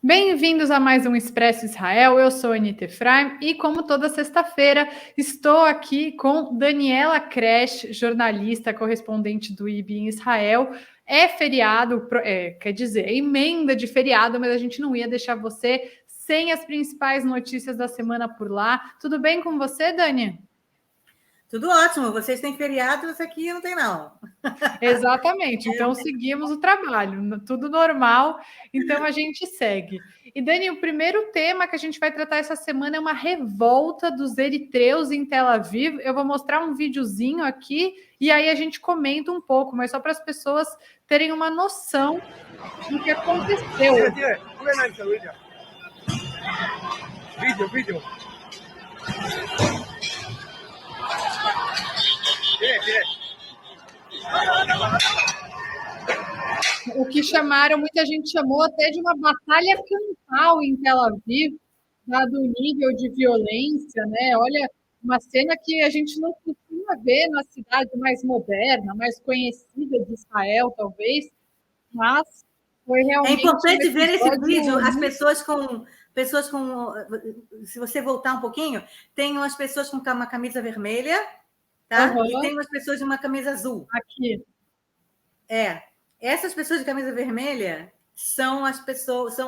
Bem-vindos a mais um Expresso Israel. Eu sou a Anita Efraim e, como toda sexta-feira, estou aqui com Daniela Kresh, jornalista, correspondente do IB em Israel. É feriado, quer dizer, é emenda de feriado, mas a gente não ia deixar você sem as principais notícias da semana por lá. Tudo bem com você, Dani? Tudo ótimo. Vocês têm feriados, aqui não tem, não. Exatamente. Então, seguimos o trabalho, tudo normal. Então, a gente segue. E, Dani, o primeiro tema que a gente vai tratar essa semana é uma revolta dos eritreus em Tel Aviv. Eu vou mostrar um videozinho aqui e aí a gente comenta um pouco, mas só para as pessoas terem uma noção do que aconteceu. Vídeo. O que muita gente chamou até de uma batalha campal em Tel Aviv, dado o nível de violência, né? Olha, uma cena que a gente não costuma ver na cidade mais moderna, mais conhecida de Israel, talvez, mas foi realmente. É importante ver nesse vídeo as pessoas com. Se você voltar um pouquinho, tem umas pessoas com uma camisa vermelha, tá? Uhum. E tem umas pessoas de uma camisa azul. Aqui. Essas pessoas de camisa vermelha são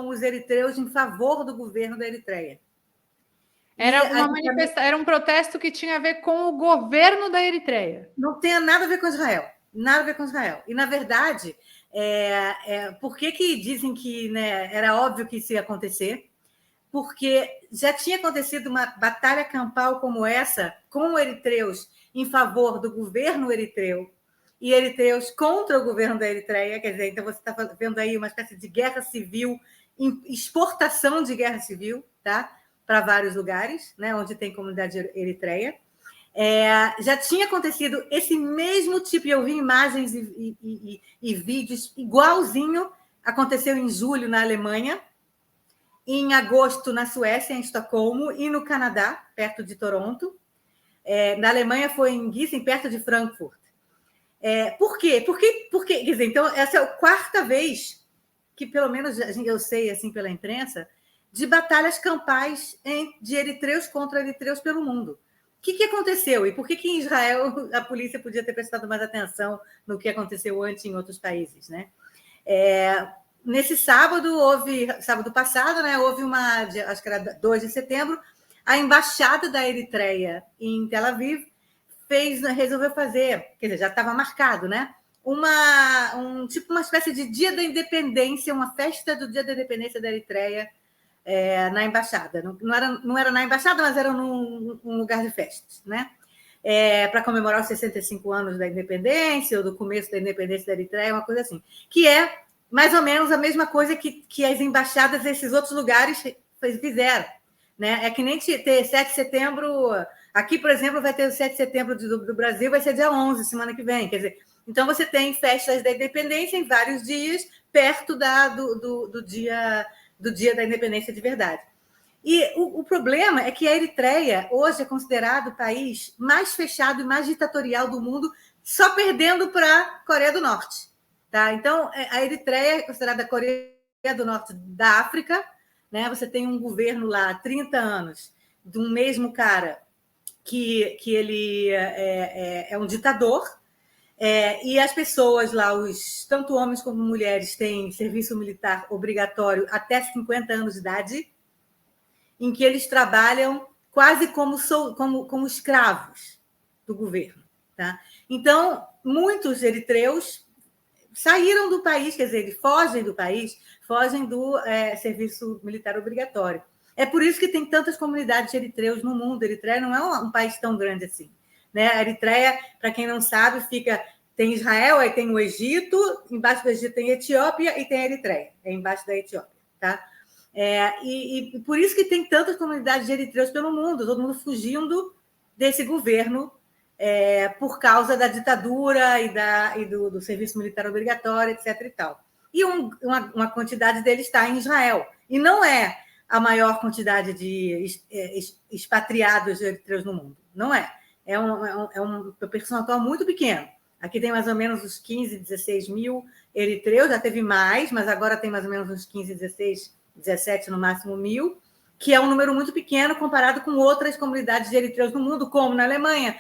os eritreus em favor do governo da Eritreia. Era um protesto que tinha a ver com o governo da Eritreia. Não tem nada a ver com Israel. Nada a ver com Israel. E, na verdade, por que dizem que, né, era óbvio que isso ia acontecer? Porque já tinha acontecido uma batalha campal como essa, com eritreus em favor do governo eritreu e eritreus contra o governo da Eritreia. Quer dizer, então você está vendo aí uma espécie de guerra civil, exportação de guerra civil, tá? Para vários lugares, né, onde tem comunidade eritreia. Já tinha acontecido esse mesmo tipo, e eu vi imagens e vídeos igualzinho, aconteceu em julho na Alemanha, em agosto na Suécia, em Estocolmo, e no Canadá, perto de Toronto. Na Alemanha foi em Gießen, perto de Frankfurt. Por quê? Quer dizer, então, essa é a quarta vez que, pelo menos eu sei, assim, pela imprensa, de batalhas campais de eritreus contra eritreus pelo mundo. O que aconteceu? E por que em Israel a polícia podia ter prestado mais atenção no que aconteceu antes em outros países, né? Nesse sábado passado, né, houve acho que era 2 de setembro, a embaixada da Eritreia em Tel Aviv resolveu fazer, quer dizer, já estava marcado, né? Uma espécie de Dia da Independência, uma festa do Dia da Independência da Eritreia na embaixada. Não era na embaixada, mas era num lugar de festas, né? Para comemorar os 65 anos da independência, ou do começo da independência da Eritreia, uma coisa assim. Que é mais ou menos a mesma coisa que as embaixadas desses outros lugares fizeram. Né? É que nem ter 7 de setembro... Aqui, por exemplo, vai ter o 7 de setembro do Brasil, vai ser dia 11, semana que vem. Quer dizer, então você tem festas da independência em vários dias, perto do dia da independência de verdade. E o problema é que a Eritreia hoje é considerado o país mais fechado e mais ditatorial do mundo, só perdendo para a Coreia do Norte. Tá? Então, a Eritreia é considerada a Coreia do Norte da África, né? Você tem um governo lá há 30 anos, de um mesmo cara que ele é um ditador, e as pessoas lá, tanto homens como mulheres, têm serviço militar obrigatório até 50 anos de idade, em que eles trabalham quase como escravos do governo. Tá? Então, muitos eritreus saíram do país, quer dizer, eles fogem do país, fogem do serviço militar obrigatório. É por isso que tem tantas comunidades de eritreus no mundo. A Eritreia não é um país tão grande assim. Né? A Eritreia, para quem não sabe, tem Israel, aí tem o Egito, embaixo do Egito tem a Etiópia e tem a Eritreia, embaixo da Etiópia. Tá? E por isso que tem tantas comunidades de eritreus pelo mundo, todo mundo fugindo desse governo por causa da ditadura e do serviço militar obrigatório, etc. E tal. E uma quantidade deles está em Israel. E não é a maior quantidade de expatriados eritreus no mundo. Não é. É um percentual muito pequeno. Aqui tem mais ou menos uns 15, 16 mil eritreus, já teve mais, mas agora tem mais ou menos uns 15, 16 17, no máximo 1.000, que é um número muito pequeno comparado com outras comunidades de eritreus no mundo, como na Alemanha,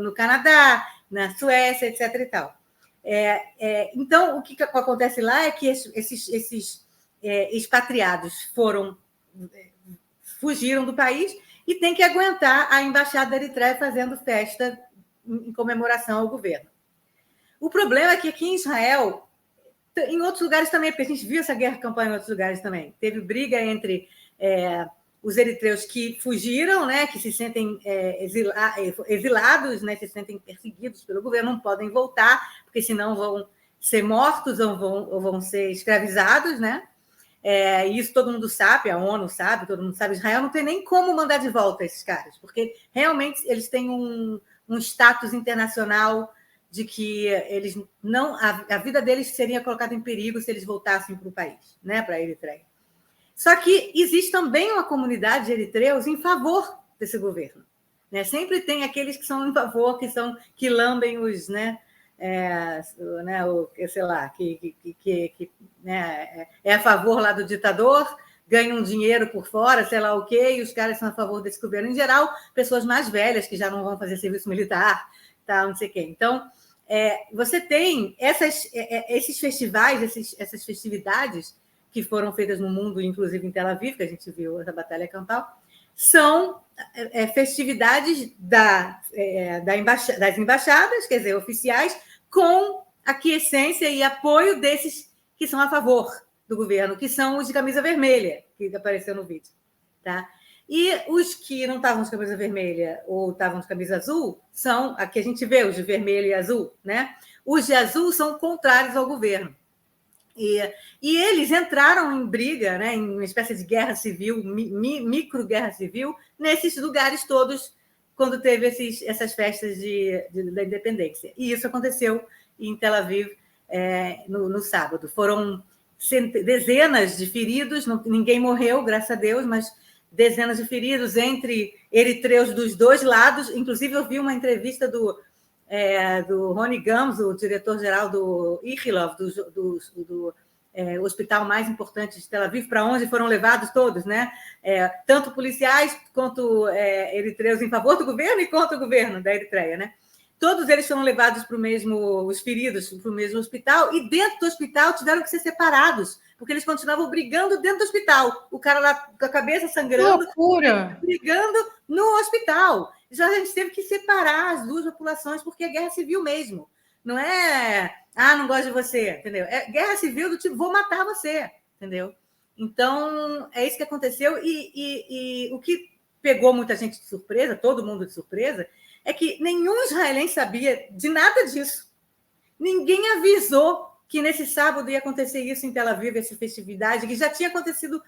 no Canadá, na Suécia, etc. e tal. Então, o que acontece lá é que esses expatriados fugiram do país e tem que aguentar a embaixada da Eritreia fazendo festa em comemoração ao governo. O problema é que aqui em Israel, em outros lugares também, porque a gente viu essa guerra-campanha em outros lugares também, teve briga entre os eritreus que fugiram, né, que se sentem exilados, né, se sentem perseguidos pelo governo, não podem voltar, porque senão vão ser mortos ou vão ser escravizados, né? Isso todo mundo sabe, a ONU sabe, todo mundo sabe. Israel não tem nem como mandar de volta esses caras, porque realmente eles têm um status internacional de que eles não, a vida deles seria colocada em perigo se eles voltassem para o país, né, para a Eritreia. Só que existe também uma comunidade de eritreus em favor desse governo, né? Sempre tem aqueles que são em favor, que lambem os, né, sei lá, que né, é a favor lá do ditador, ganham dinheiro por fora, sei lá o quê, e os caras são a favor desse governo. Em geral, pessoas mais velhas que já não vão fazer serviço militar, tal, não sei o quê. Então, você tem esses festivais, essas festividades que foram feitas no mundo, inclusive em Tel Aviv, que a gente viu essa batalha campal, são festividades das embaixadas, quer dizer, oficiais, com aquiescência e apoio desses que são a favor do governo, que são os de camisa vermelha, que apareceu no vídeo. Tá? E os que não estavam de camisa vermelha ou estavam de camisa azul são, aqui a gente vê os de vermelho e azul, né? Os de azul são contrários ao governo. E eles entraram em briga, né, em uma espécie de guerra civil, micro-guerra civil, nesses lugares todos, quando teve essas festas da independência. E isso aconteceu em Tel Aviv no sábado. Foram dezenas de feridos, ninguém morreu, graças a Deus, mas dezenas de feridos entre eritreus dos dois lados. Inclusive, eu vi uma entrevista do Rony Gams, o diretor-geral do Ichilov, do hospital mais importante de Tel Aviv, para onde foram levados todos, né? Tanto policiais quanto eritreus em favor do governo e contra o governo da Eritreia, né? Todos eles foram levados para os feridos para o mesmo hospital, e dentro do hospital tiveram que ser separados, porque eles continuavam brigando dentro do hospital. O cara lá com a cabeça sangrando, loucura, brigando no hospital. Já a gente teve que separar as duas populações, porque é guerra civil mesmo. Não é, não gosto de você, entendeu? É guerra civil do tipo, vou matar você, entendeu? Então, é isso que aconteceu. E o que pegou muita gente de surpresa, todo mundo de surpresa, é que nenhum israelense sabia de nada disso. Ninguém avisou que nesse sábado ia acontecer isso em Tel Aviv, essa festividade, que já tinha acontecido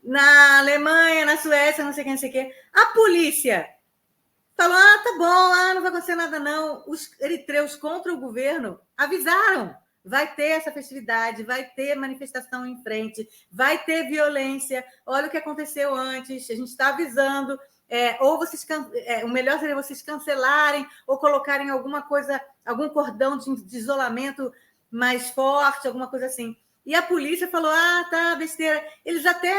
na Alemanha, na Suécia, não sei quem, não sei o quê. A polícia falou, tá bom, não vai acontecer nada, não. Os eritreus contra o governo avisaram, vai ter essa festividade, vai ter manifestação em frente, vai ter violência, olha o que aconteceu antes, a gente está avisando, ou o melhor seria vocês cancelarem ou colocarem alguma coisa, algum cordão de isolamento mais forte, alguma coisa assim. E a polícia falou, tá, besteira. Eles até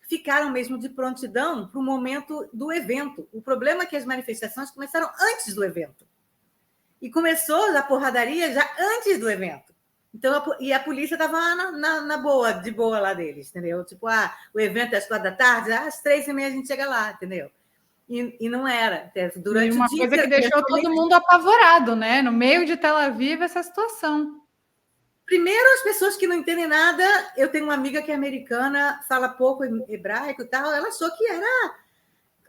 ficaram mesmo de prontidão para o momento do evento. O problema é que as manifestações começaram antes do evento. E começou a porradaria já antes do evento. Então, a polícia estava de boa lá deles, entendeu? Tipo, o evento é às 4h, às 3h30 a gente chega lá, entendeu? E não era. Durante uma o dia coisa que deixou todo mundo apavorado, né? No meio de Tel Aviv, essa situação. Primeiro, as pessoas que não entendem nada. Eu tenho uma amiga que é americana, fala pouco hebraico e tal. Ela achou que era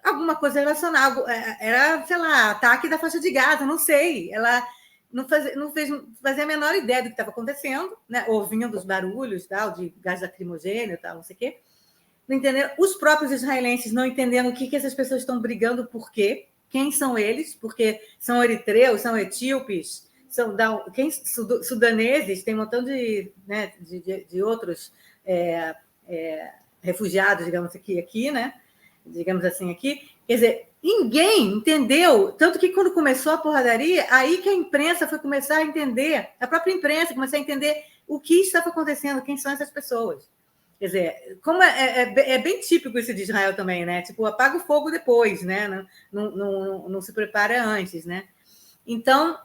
alguma coisa relacionada. Era, sei lá, ataque da faixa de Gaza, não sei. Ela não fazia a menor ideia do que estava acontecendo, né? Ouvindo os barulhos tal, de gás lacrimogêneo, tal, não sei o quê. Não entenderam. Os próprios israelenses não entendendo o que essas pessoas estão brigando, por quê, quem são eles, porque são eritreus, são etíopes, são sudaneses, tem um montão de outros refugiados, digamos aqui, né? Digamos assim, aqui. Quer dizer, ninguém entendeu, tanto que quando começou a porradaria, aí que a imprensa foi começar a entender, a própria imprensa começou a entender o que estava acontecendo, quem são essas pessoas. Quer dizer, como é bem típico isso de Israel também, né? Tipo, apaga o fogo depois, né? Não se prepara antes, né? Então,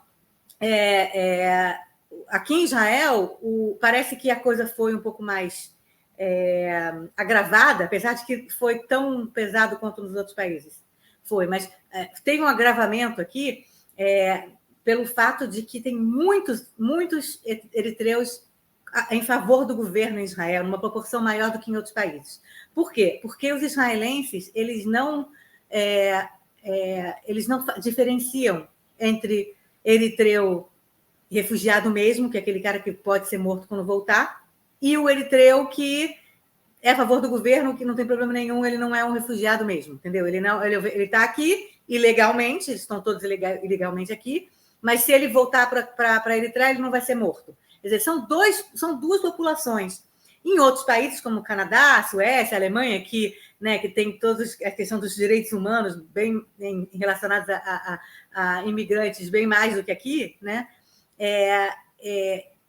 aqui em Israel, parece que a coisa foi um pouco mais agravada, apesar de que foi tão pesado quanto nos outros países. Foi, mas teve um agravamento aqui pelo fato de que tem muitos eritreus em favor do governo em Israel, numa proporção maior do que em outros países. Por quê? Porque os israelenses eles não diferenciam entre eritreu refugiado mesmo, que é aquele cara que pode ser morto quando voltar, e o eritreu que é a favor do governo, que não tem problema nenhum, ele não é um refugiado mesmo, entendeu? Ele está aqui ilegalmente, eles estão todos ilegalmente aqui, mas se ele voltar para Eritreia, ele não vai ser morto. Quer dizer, são duas populações. Em outros países, como Canadá, Suécia, Alemanha, que tem toda a questão dos direitos humanos bem relacionados a imigrantes bem mais do que aqui, né?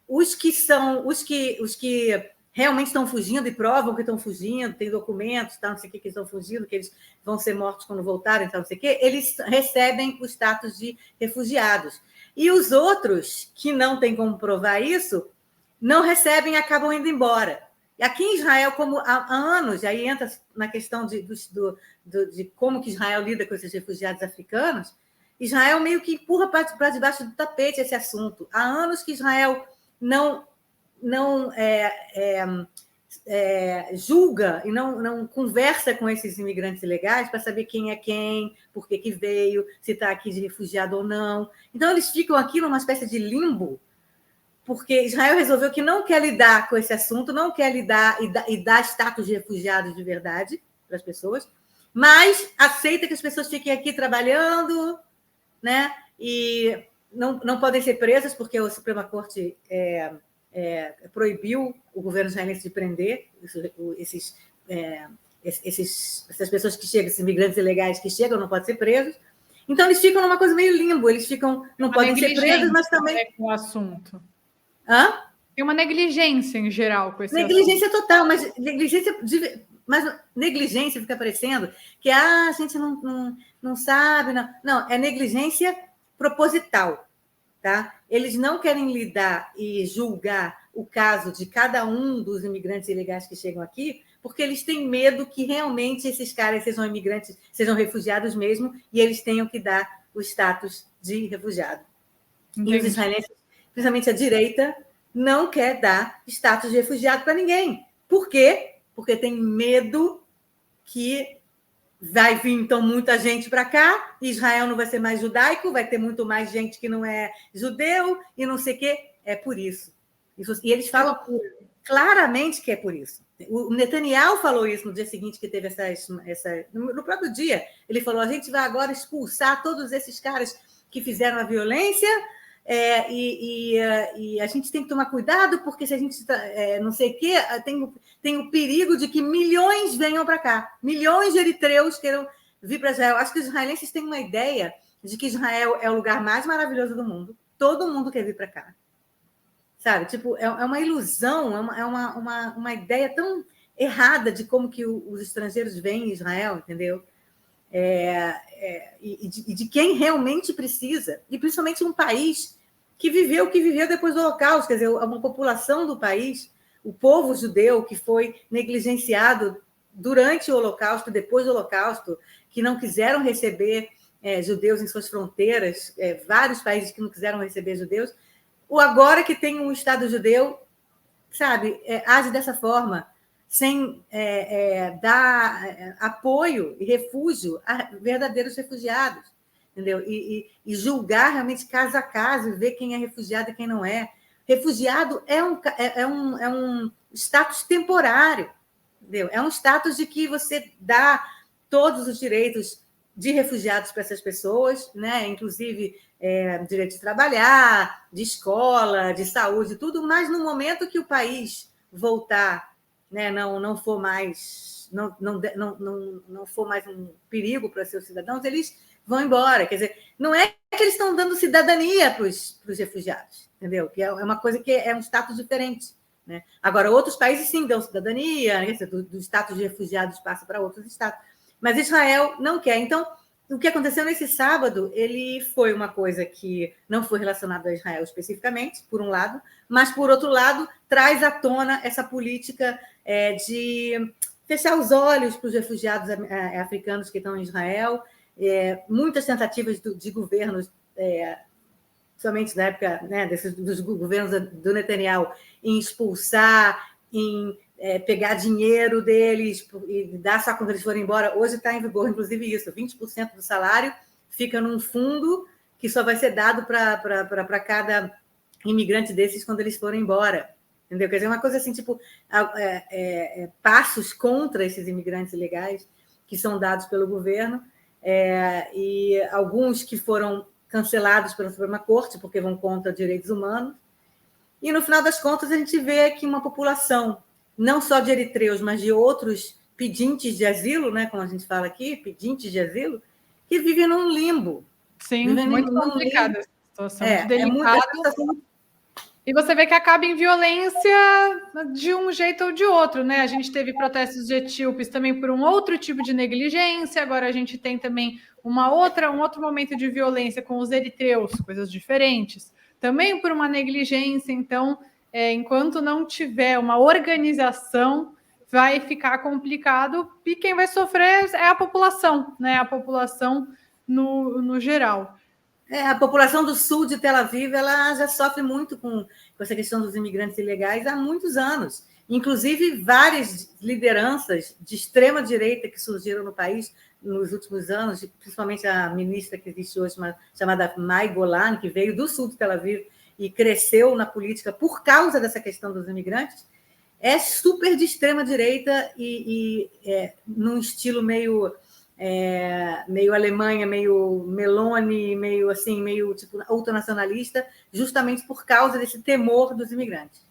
Os que realmente estão fugindo e provam que estão fugindo, tem documentos, não sei o que estão fugindo, que eles vão ser mortos quando voltarem, não sei o que, eles recebem o status de refugiados. E os outros, que não têm como provar isso, não recebem e acabam indo embora. E aqui em Israel, como há anos, aí entra na questão de como que Israel lida com esses refugiados africanos, Israel meio que empurra para debaixo do tapete esse assunto. Há anos que Israel não julga e não conversa com esses imigrantes ilegais para saber quem é quem, por que veio, se está aqui de refugiado ou não. Então, eles ficam aqui numa espécie de limbo, porque Israel resolveu que não quer lidar com esse assunto, não quer lidar e dar status de refugiados de verdade para as pessoas, mas aceita que as pessoas fiquem aqui trabalhando, né? E não podem ser presas, porque a Suprema Corte proibiu o governo israelense de prender essas pessoas que chegam, esses imigrantes ilegais que chegam, não podem ser presos. Então, eles ficam numa coisa meio limbo, eles não podem ser presos, mas também... com o assunto. Hã? Tem uma negligência em geral com esse negligência assunto. Total, mas negligência fica parecendo que a gente não sabe. Não, é negligência proposital. Tá? Eles não querem lidar e julgar o caso de cada um dos imigrantes ilegais que chegam aqui, porque eles têm medo que realmente esses caras sejam imigrantes, sejam refugiados mesmo, e eles tenham que dar o status de refugiado. Entendi. E os israelenses, principalmente a direita, não quer dar status de refugiado para ninguém. Por quê? Porque tem medo que vai vir, então, muita gente para cá, Israel não vai ser mais judaico, vai ter muito mais gente que não é judeu, e não sei o quê. É por isso. E eles falam claramente que é por isso. O Netanyahu falou isso no dia seguinte que teve no próprio dia. Ele falou, a gente vai agora expulsar todos esses caras que fizeram a violência, e a gente tem que tomar cuidado, porque se a gente não sei o quê, tem o perigo de que milhões venham para cá, milhões de eritreus queiram vir para Israel. Acho que os israelenses têm uma ideia de que Israel é o lugar mais maravilhoso do mundo, todo mundo quer vir para cá. Sabe? Tipo, é uma ilusão, é uma ideia tão errada de como que os estrangeiros veem Israel, entendeu? E de quem realmente precisa, e principalmente um país que viveu o que viveu depois do Holocausto, quer dizer, uma população do país, o povo judeu que foi negligenciado durante o Holocausto, depois do Holocausto, que não quiseram receber judeus em suas fronteiras, vários países que não quiseram receber judeus, agora que tem um Estado judeu, sabe, age dessa forma, sem dar apoio e refúgio a verdadeiros refugiados, entendeu? E julgar realmente caso a caso, e ver quem é refugiado e quem não é. Refugiado é um status temporário, entendeu? É um status de que você dá todos os direitos de refugiados para essas pessoas, né? Inclusive direito de trabalhar, de escola, de saúde, tudo, mas no momento que o país voltar, né, não for mais um perigo para seus cidadãos, eles vão embora. Quer dizer, não é que eles estão dando cidadania para os refugiados, entendeu? Que é uma coisa que é um status diferente, né? Agora, outros países, sim, dão cidadania, né? do status de refugiados passa para outros estados. Mas Israel não quer. Então, o que aconteceu nesse sábado, ele foi uma coisa que não foi relacionada a Israel especificamente, por um lado, mas, por outro lado, traz à tona essa política de fechar os olhos para os refugiados africanos que estão em Israel, muitas tentativas de governos, somente na época, né, dos governos do Netanyahu, em expulsar, em pegar dinheiro deles e dar só quando eles forem embora. Hoje está em vigor, inclusive, isso: 20% do salário fica num fundo que só vai ser dado para cada imigrante desses quando eles forem embora. Entendeu? Quer dizer, uma coisa assim, tipo, passos contra esses imigrantes ilegais que são dados pelo governo, e alguns que foram cancelados pela Suprema Corte porque vão contra direitos humanos. E, no final das contas, a gente vê aqui uma população, não só de eritreus, mas de outros pedintes de asilo, né, como a gente fala aqui, pedintes de asilo, que vivem num limbo. Sim, muito complicada essa situação, muito delicada. E você vê que acaba em violência de um jeito ou de outro, né? A gente teve protestos de etíopes também por um outro tipo de negligência, agora a gente tem também um outro momento de violência com os eritreus, coisas diferentes, também por uma negligência. Então, enquanto não tiver uma organização, vai ficar complicado, e quem vai sofrer é a população, né? A população no geral. A população do sul de Tel Aviv, ela já sofre muito com essa questão dos imigrantes ilegais há muitos anos. Inclusive, várias lideranças de extrema-direita que surgiram no país nos últimos anos, principalmente a ministra que existe hoje, chamada Mai Golan, que veio do sul de Tel Aviv e cresceu na política por causa dessa questão dos imigrantes, é super de extrema-direita e num estilo meio Alemanha, meio Meloni, meio assim, meio tipo ultranacionalista, justamente por causa desse temor dos imigrantes.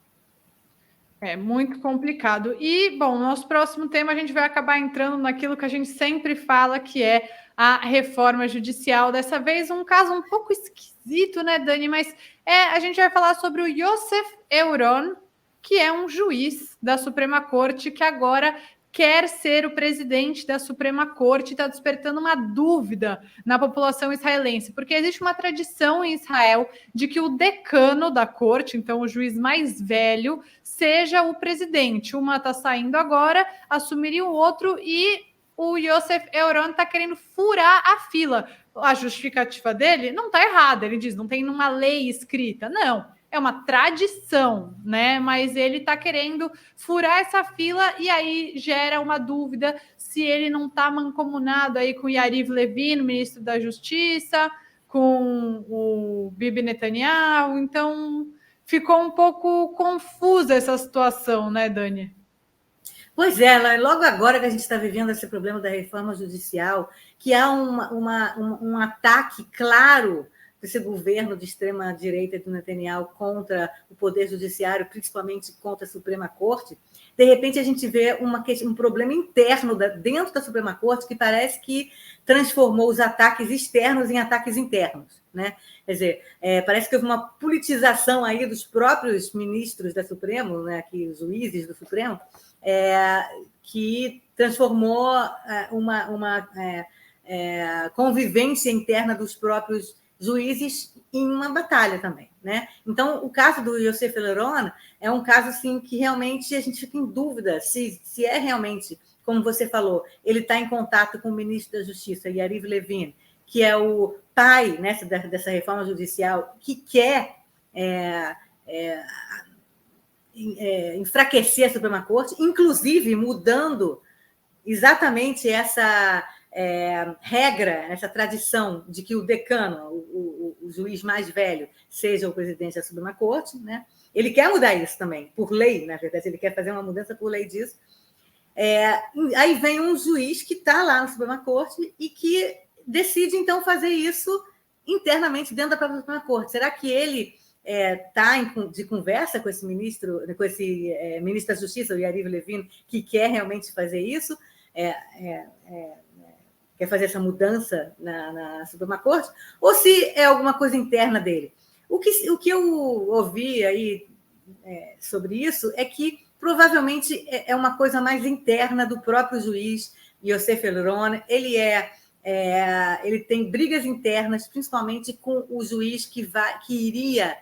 É muito complicado. E, bom, nosso próximo tema a gente vai acabar entrando naquilo que a gente sempre fala, que é a reforma judicial. Dessa vez, um caso um pouco esquisito, né, Dani? Mas a gente vai falar sobre o Yosef Euron, que é um juiz da Suprema Corte que agora quer ser o presidente da Suprema Corte, está despertando uma dúvida na população israelense, porque existe uma tradição em Israel de que o decano da corte, então o juiz mais velho, seja o presidente. Uma está saindo agora, assumiria o outro, e o Yosef Euron está querendo furar a fila. A justificativa dele não está errada, ele diz, não tem uma lei escrita. Não, é uma tradição, né? Mas ele está querendo furar essa fila, e aí gera uma dúvida se ele não está mancomunado aí com Yariv Levin, ministro da Justiça, com o Bibi Netanyahu. Então, ficou um pouco confusa essa situação, né, Dani? Pois é, logo agora que a gente está vivendo esse problema da reforma judicial, que há um ataque claro desse governo de extrema-direita do Netanyahu contra o Poder Judiciário, principalmente contra a Suprema Corte, de repente a gente vê um problema interno dentro da Suprema Corte que parece que transformou os ataques externos em ataques internos, né? Quer dizer, parece que houve uma politização aí dos próprios ministros da Supremo, né, aqui, os juízes do Supremo, que transformou uma convivência interna dos próprios juízes em uma batalha também, né? Então, o caso do Yosef Euron é um caso assim que realmente a gente fica em dúvida se é realmente, como você falou, ele está em contato com o ministro da Justiça, Yariv Levin, que é o pai, né, dessa reforma judicial, que quer enfraquecer a Suprema Corte, inclusive mudando exatamente essa regra, essa tradição de que o decano, o juiz mais velho, seja o presidente da Suprema Corte, né? Ele quer mudar isso também, por lei, na verdade, ele quer fazer uma mudança por lei disso. Aí vem um juiz que está lá na Suprema Corte e que decide, então, fazer isso internamente dentro da própria Suprema Corte. Será que ele está de conversa com esse ministro da Justiça, o Yariv Levin, que quer realmente fazer isso? Quer fazer essa mudança na Suprema Corte, ou se é alguma coisa interna dele. O que eu ouvi aí sobre isso é que provavelmente é uma coisa mais interna do próprio juiz Yosef Elron. Ele tem brigas internas, principalmente com o juiz que iria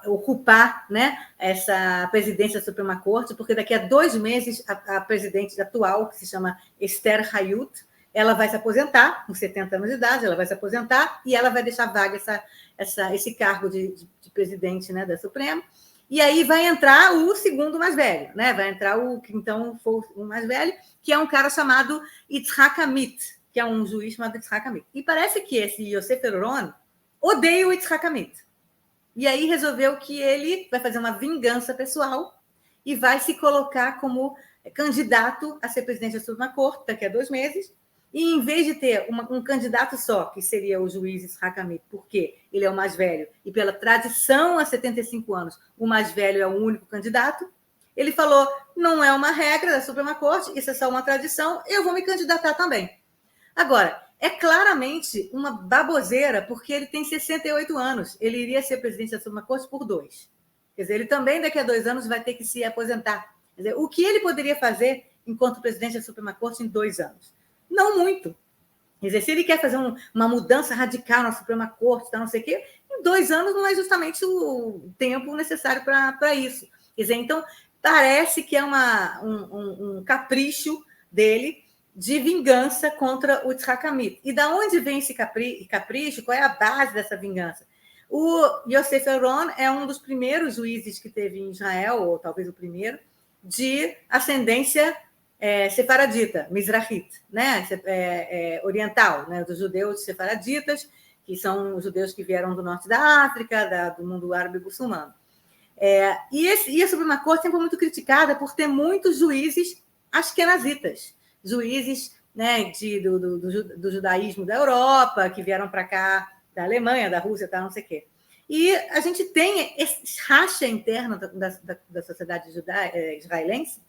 ocupar, né, essa presidência da Suprema Corte, porque daqui a 2 meses a presidente atual, que se chama Esther Hayut, ela vai se aposentar, com 70 anos de idade, ela vai se aposentar e ela vai deixar vaga esse cargo de presidente, né, da Suprema. E aí vai entrar o segundo mais velho, né? Vai entrar o que então for o mais velho, que é um cara chamado Yitzhak Amit, que é um juiz chamado Yitzhak Amit. E parece que esse Yosef Elron odeia o Yitzhak Amit. E aí resolveu que ele vai fazer uma vingança pessoal e vai se colocar como candidato a ser presidente da Suprema Corte daqui a 2 meses. E em vez de ter um candidato só, que seria o juiz Yitzhak Amit, porque ele é o mais velho, e pela tradição, há 75 anos, o mais velho é o único candidato, ele falou, não é uma regra da Suprema Corte, isso é só uma tradição, eu vou me candidatar também. Agora, é claramente uma baboseira, porque ele tem 68 anos, ele iria ser presidente da Suprema Corte por 2. Quer dizer, ele também daqui a 2 anos vai ter que se aposentar. Quer dizer, o que ele poderia fazer enquanto presidente da Suprema Corte em 2 anos? Não muito. Quer dizer, se ele quer fazer uma mudança radical na Suprema Corte, não sei o quê, em 2 anos não é justamente o tempo necessário para isso. Quer dizer, então, parece que é um capricho dele de vingança contra o Yitzhak Amit. E da onde vem esse capricho? Qual é a base dessa vingança? O Yosef Elron é um dos primeiros juízes que teve em Israel, ou talvez o primeiro, de ascendência sefaradita, mizrahit, né? Oriental, né? Dos judeus sefaraditas, que são os judeus que vieram do norte da África, do mundo árabe muçulmano. E a Suprema Corte sempre foi muito criticada por ter muitos juízes ashkenazitas, juízes, né, do judaísmo da Europa, que vieram para cá, da Alemanha, da Rússia, não sei o quê. E a gente tem esse racha interno da sociedade israelense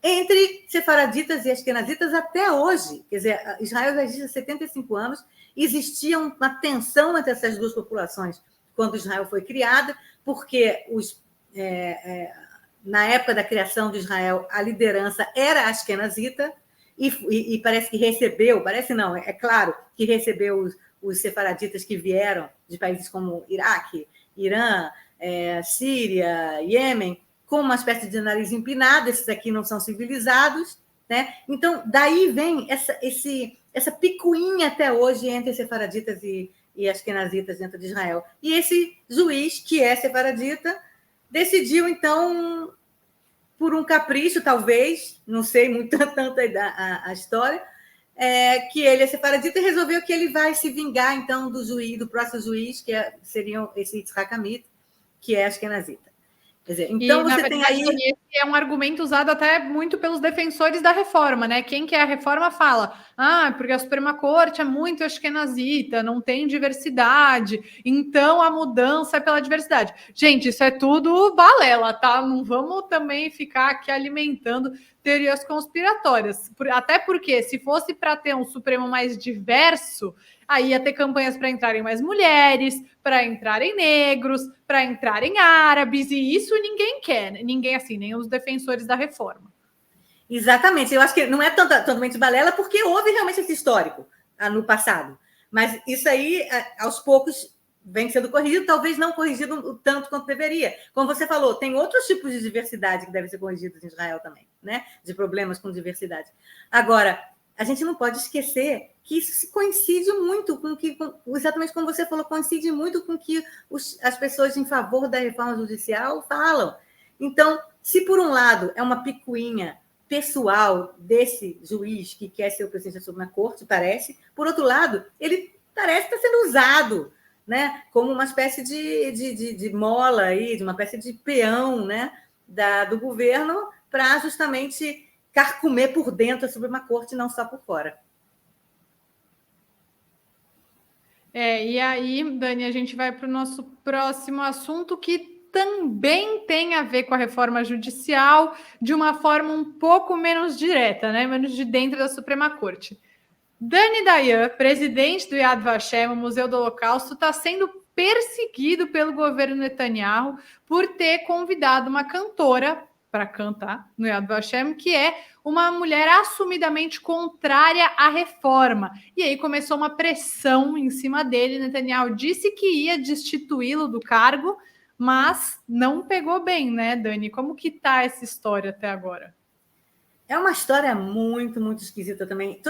entre sefaraditas e ashkenazitas até hoje. Quer dizer, Israel já existe há 75 anos, existia uma tensão entre essas duas populações quando Israel foi criada, porque na época da criação de Israel, a liderança era ashkenazita, e parece que recebeu, parece não, é claro que recebeu os sefaraditas que vieram de países como Iraque, Irã, Síria, Iêmen, com uma espécie de nariz empinado, esses aqui não são civilizados, né? Então, daí vem essa picuinha até hoje entre sefaraditas e ashkenazitas dentro de Israel. E esse juiz, que é sefaradita, decidiu, então, por um capricho, talvez, não sei muito tanto a história, que ele é sefaradita e resolveu que ele vai se vingar, então, do próximo juiz, que seria esse Yitzhak Amit, que é ashkenazita. Quer dizer, então você tem aí... Esse é um argumento usado até muito pelos defensores da reforma, né? Quem quer a reforma fala, porque a Suprema Corte é muito ashkenazita, não tem diversidade, então a mudança é pela diversidade. Gente, isso é tudo balela, tá? Não vamos também ficar aqui alimentando teorias conspiratórias. Até porque, se fosse para ter um Supremo mais diverso, aí ia ter campanhas para entrarem mais mulheres, para entrarem negros, para entrarem árabes, e isso ninguém quer, né? Ninguém assim, nem os defensores da reforma. Exatamente, eu acho que não é totalmente balela, porque houve realmente esse histórico no passado, mas isso aí, aos poucos, vem sendo corrigido, talvez não corrigido tanto quanto deveria. Como você falou, tem outros tipos de diversidade que devem ser corrigidos em Israel também, né? De problemas com diversidade. Agora, a gente não pode esquecer que isso coincide muito exatamente como você falou, coincide muito com o que as pessoas em favor da reforma judicial falam. Então, se por um lado é uma picuinha pessoal desse juiz que quer ser o presidente da Suprema Corte, parece, por outro lado, ele parece estar sendo usado, né, como uma espécie de mola aí, de uma espécie de peão, né, do governo, para justamente carcomer por dentro a Suprema Corte, não só por fora. E aí, Dani, a gente vai para o nosso próximo assunto, que também tem a ver com a reforma judicial, de uma forma um pouco menos direta, né? Menos de dentro da Suprema Corte. Dani Dayan, presidente do Yad Vashem, o Museu do Holocausto, está sendo perseguido pelo governo Netanyahu por ter convidado uma cantora para cantar no Yad Vashem, que é uma mulher assumidamente contrária à reforma. E aí começou uma pressão em cima dele. Netanyahu disse que ia destituí-lo do cargo, mas não pegou bem, né, Dani? Como que tá essa história até agora? É uma história muito, muito esquisita também.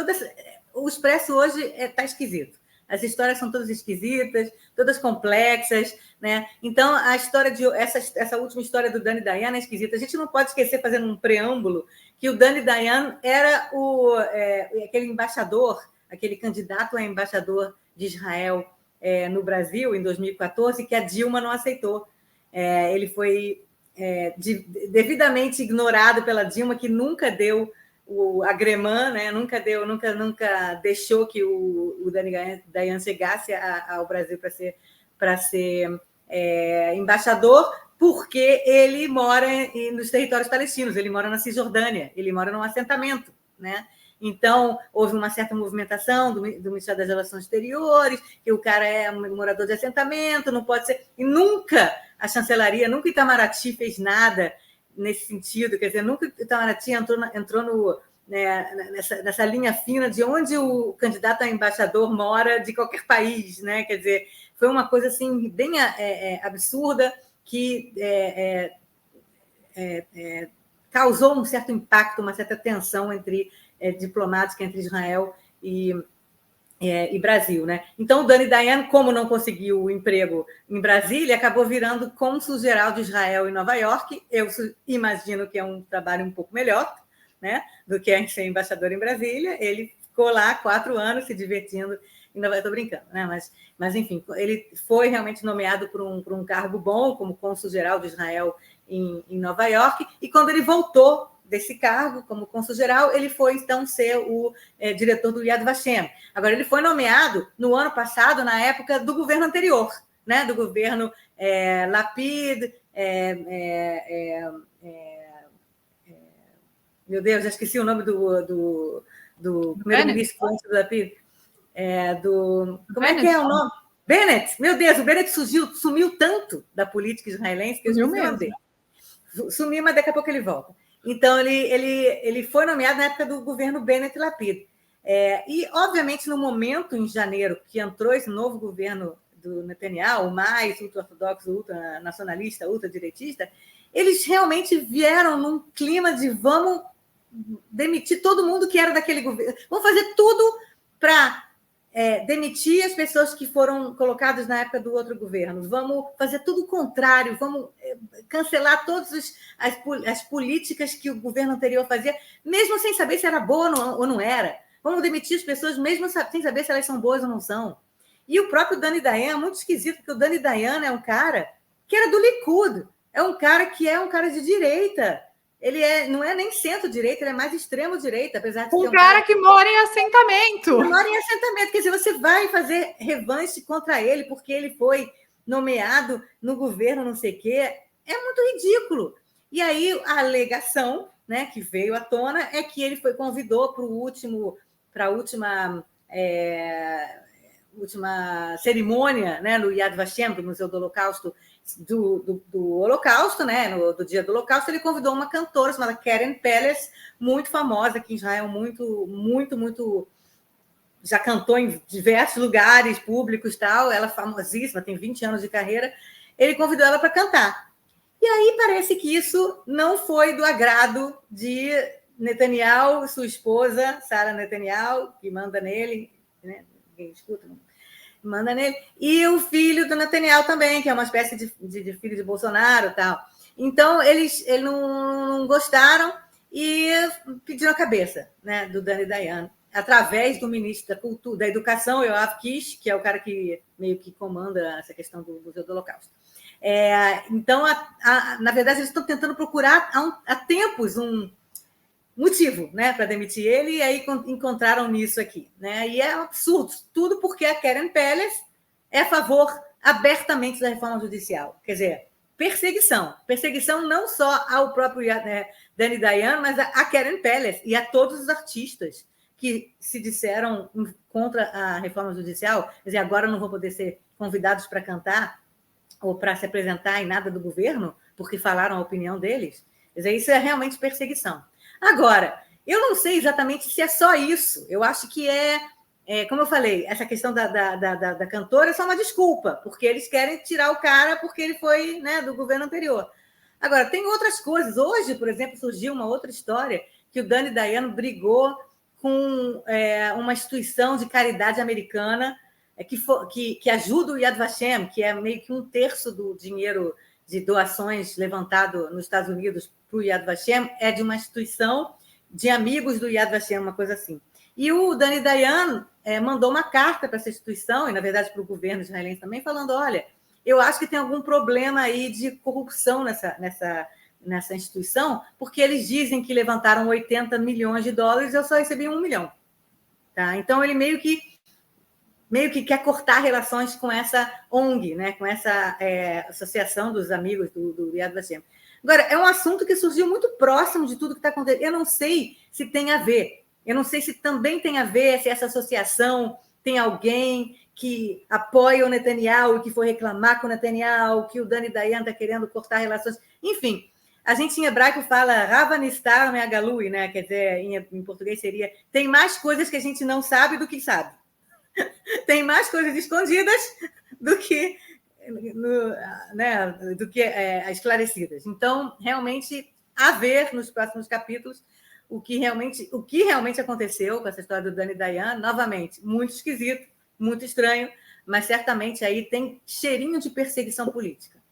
O Expresso hoje está esquisito. As histórias são todas esquisitas, todas complexas, né? Então, a história essa última história do Dani Dayan é esquisita. A gente não pode esquecer, fazendo um preâmbulo, que o Dani Dayan era aquele embaixador, aquele candidato a embaixador de Israel no Brasil, em 2014, que a Dilma não aceitou. Ele foi devidamente ignorado pela Dilma, que nunca deu o agremã, né? nunca deixou que o Dani Dayan chegasse ao Brasil para ser embaixador, porque ele mora nos territórios palestinos, ele mora na Cisjordânia, ele mora num assentamento, né? Então, houve uma certa movimentação do Ministério das Relações Exteriores, que o cara é um morador de assentamento, não pode ser... E nunca a chancelaria, nunca Itamaraty fez nada nesse sentido, quer dizer, nunca Itamaraty entrou nessa linha fina de onde o candidato a embaixador mora de qualquer país, né? Quer dizer, foi uma coisa assim bem absurda que causou um certo impacto, uma certa tensão diplomática entre Israel e Brasil, né? Então, o Dani Dayan, como não conseguiu o emprego em Brasília, acabou virando cônsul-geral de Israel em Nova York. Eu imagino que é um trabalho um pouco melhor, né, do que ser embaixador em Brasília. Ele ficou lá 4 anos se divertindo. Estou brincando, né? Mas, enfim, ele foi realmente nomeado por um cargo bom, como cônsul-geral de Israel em Nova York, e quando ele voltou desse cargo, como cônsul-geral, ele foi, então, ser o diretor do Yad Vashem. Agora, ele foi nomeado no ano passado, na época do governo anterior, né? Do governo Lapid, meu Deus, já esqueci o nome do primeiro-ministro antes do Lapid. Como é que é o nome? Bennett. Meu Deus, o Bennett sumiu tanto da política israelense que eu esqueci o nome dele. Sumiu, mas daqui a pouco ele volta. Então, ele foi nomeado na época do governo Bennett Lapid. E, obviamente, no momento, em janeiro, que entrou esse novo governo do Netanyahu, mais ultra-ortodoxo, ultra-nacionalista, ultra-direitista, eles realmente vieram num clima de vamos demitir todo mundo que era daquele governo. Vamos fazer tudo para demitir as pessoas que foram colocadas na época do outro governo. Vamos fazer tudo o contrário, vamos cancelar todas as políticas que o governo anterior fazia, mesmo sem saber se era boa ou não era. Vamos demitir as pessoas mesmo sem saber se elas são boas ou não são. E o próprio Dani Dayan é muito esquisito, porque o Dani Dayan é um cara que era do Likud, é um cara que é um cara de direita. Ele não é nem centro-direita, ele é mais extremo-direita, apesar de ser um cara que mora em assentamento. Ele mora em assentamento, quer dizer, você vai fazer revanche contra ele porque ele foi nomeado no governo não sei o quê. É muito ridículo. E aí a alegação, né, que veio à tona é que ele convidou para a última cerimônia, né, no Yad Vashem, do Museu do Holocausto, do Holocausto, né, do dia do Holocausto, ele convidou uma cantora chamada Keren Peles, muito famosa aqui em Israel, muito, muito, muito... Já cantou em diversos lugares públicos, tal. Ela é famosíssima, tem 20 anos de carreira. Ele convidou ela para cantar. E aí parece que isso não foi do agrado de Netanyahu, sua esposa, Sara Netanyahu, que manda nele, né? Ninguém escuta, não. Manda nele, e o filho do Netanyahu também, que é uma espécie de filho de Bolsonaro, tal. Então, eles não gostaram e pediram a cabeça, né, do Dani Dayan, através do ministro da Educação, Yoav Kish, que é o cara que meio que comanda essa questão do Museu do Holocausto. Então, na verdade, eles estão tentando procurar há tempos um motivo, né, para demitir ele, e aí encontraram nisso aqui, né? E é um absurdo, tudo porque a Keren Peles é a favor abertamente da reforma judicial. Quer dizer, perseguição não só ao próprio Dani Dayan, mas a Keren Peles e a todos os artistas que se disseram contra a reforma judicial, quer dizer, agora não vão poder ser convidados para cantar ou para se apresentar em nada do governo, porque falaram a opinião deles. Quer dizer, isso é realmente perseguição. Agora, eu não sei exatamente se é só isso. Eu acho que como eu falei, essa questão da cantora é só uma desculpa, porque eles querem tirar o cara porque ele foi, né, do governo anterior. Agora, tem outras coisas. Hoje, por exemplo, surgiu uma outra história que o Dani Dayan brigou com uma instituição de caridade americana que ajuda o Yad Vashem, que é meio que 1/3 do dinheiro de doações levantado nos Estados Unidos para o Yad Vashem, é de uma instituição de amigos do Yad Vashem, uma coisa assim. E o Dani Dayan mandou uma carta para essa instituição, e, na verdade, para o governo israelense também, falando, olha, eu acho que tem algum problema aí de corrupção nessa instituição, porque eles dizem que levantaram 80 milhões de dólares e eu só recebi 1 milhão. Tá? Então, ele meio que quer cortar relações com essa ONG, né? Com essa associação dos amigos do Yad Vashem. Agora, é um assunto que surgiu muito próximo de tudo que está acontecendo. Eu não sei se tem a ver. Eu não sei se também tem a ver, se essa associação tem alguém que apoia o Netanyahu, que foi reclamar com o Netanyahu, que o Dani Dayan está querendo cortar relações. Enfim, a gente em hebraico fala Ravanistar Meagalui, né? Quer dizer, em português seria tem mais coisas que a gente não sabe do que sabe. Tem mais coisas escondidas do que, esclarecidas. Então, realmente, a ver nos próximos capítulos o que realmente aconteceu com essa história do Dani Dayan. Novamente, muito esquisito, muito estranho, mas certamente aí tem cheirinho de perseguição política.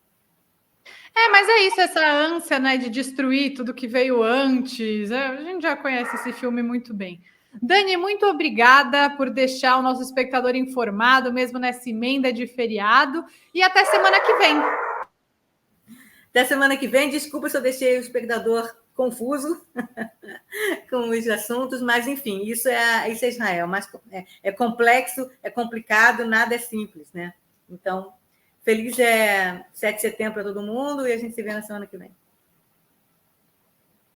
Mas é isso, essa ânsia, né, de destruir tudo que veio antes. A gente já conhece esse filme muito bem. Dani, muito obrigada por deixar o nosso espectador informado, mesmo nessa emenda de feriado. E até semana que vem. Até semana que vem. Desculpa se eu deixei o espectador confuso com os assuntos, mas, enfim, isso é Israel. Mas é complexo, é complicado, nada é simples, né? Então, feliz 7 de setembro para todo mundo e a gente se vê na semana que vem.